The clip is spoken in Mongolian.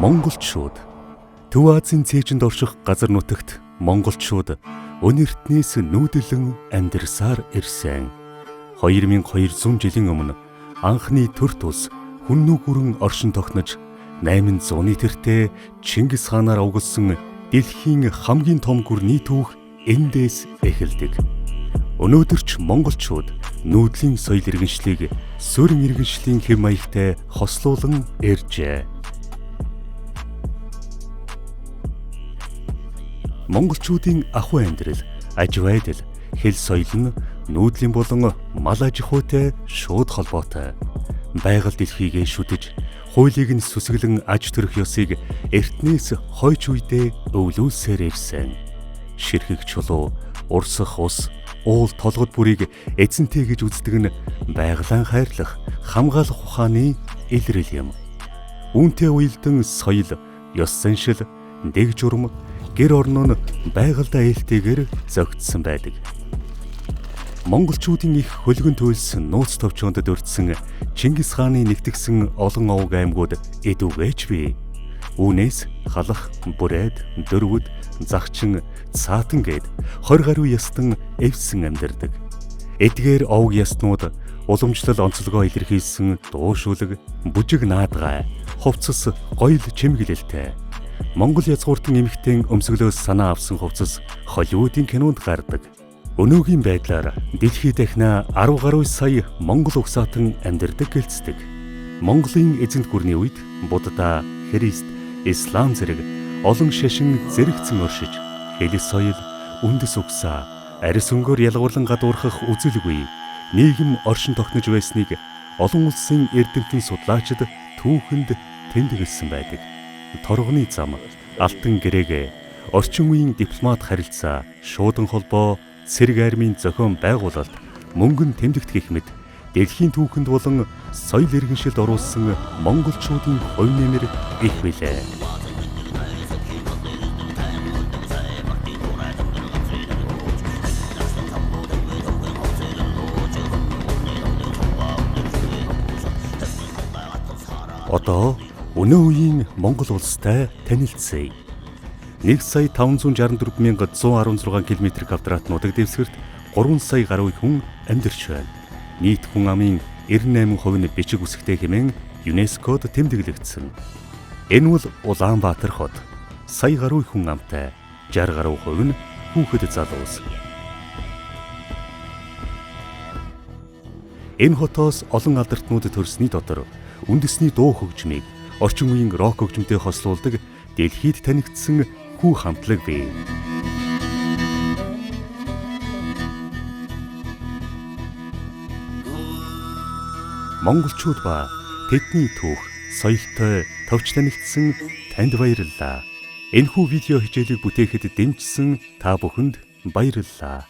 Монголчууд Төв Азийн цээжинд орших газар нутагт монголчууд өн эртнээс нүүдэлэн амьдарсаар ирсэн. 2200 жилийн өмнө анхны төр тус хүннүү гүрэн оршин тогтнож 800-ны тэртээ Чингис хаанаар угалсан дэлхийн хамгийн том гүрний түүх эндээс эхэлдэг. Өнөөдөр ч монголчууд нүүдлийн соёл иргэншлийг суурин иргэншлийн хэв маягтай хослуулан иржээ. Монголчуудын ахуй амьдрал, аж байдал, хэл соёл нь нүүдлийн болон мал аж ахуйтай шууд холбоотой. Байгаль дэлхийг шүтэж, хуулийг нь сүсгэлэн аж төрөх ёсыг эртнээс хойч үедээ өвлүүлсээр ирсэн. Ширхэг чулуу, урсах ус, уул толгод бүрийг эзэнтэй гэж үздэг нь байгалаан хайрлах, хамгаалах ухааны илрэл юм. Үүнтэй уялдан соёл, ёс заншил, дэг журам, гэр орноо нь байгальдаа ээлтэйгээр зөгцсөн байдаг. Монголчуудын их хөлгөн туйлс нууц товчоонд дурдсан Чингис хааны нэгтгсэн олон овг аймагуд эдүгэж бий. Үүнээс халах, бүрээд, дөрвөд, загчин, цаатан гээд 20 гаруй ястан эвсэн амьдардаг. Эдгээр овг ястнууд уламжлал онцлогоо илэрхийлсэн дуушуулаг, бүжиг наадгай, хувцас, гоёл чимэглэлтэй. Монгол язгууртан эмэгтэйн өмсгөлөөс санаа авсан хувцас Холливуудын кинонд гардаг. Өнөөгийн байдлаар дэлхийд дахина 10 гаруй сая монгол угсаатан амьдардаг гэлцдэг. Монголын эзэнт гүрний үед Будда, Христ, Ислам зэрэг олон шашин зэрэгцэн оршиж, хэл соёл, үндэс угсаа, арьс өнгөөр ялгуурлан гадуурхах үзэлгүй нийгэм оршин тогтнож байсныг олон улсын эрдэмтэн судлаачид түүхэнд тэмдэглэсэн байдаг. Торгоны зам, алтан гэрээгээ, орчин үеийн дипломат харилцаа, шуудан холбоо, цэрэг армийн зохион байгуулалт, мөнгөн тэмдэгт гэх мэт дэлхийн түүхэнд болон соёл иргэншилд оруулсан монголчуудын хувь нэмэр их билээ. Одоо өнөө үеийн Монгол улстай танилцъя. 1,564,116 км² нутаг дэвсгэрт 3 сая гаруй хүн амьдарч байна. Нийт хүн амын 98% нь бичиг үсэгтэй хэмээн ЮНЕСКОд тэмдэглэгдсэн. Энэ бол Улаанбаатар хот. Сая гаруй хүн амтай, 60 гаруй хувь нь хүүхэд залуус. Энэ хотоос олон алдартнууд төрсний дотор үндэсний дуу хөгжмийг орчин үеийн рок хөгжмөнтэй хослуулдаг дэлхийд танигдсан хүү хамтлаг бий. Монголчууд ба тэдний түүх, соёлтой товч танигдсан танд баярлалаа. Энэхүү видео хичээлийг бүтээхэд дэмжсэн та бүхэнд баярлалаа.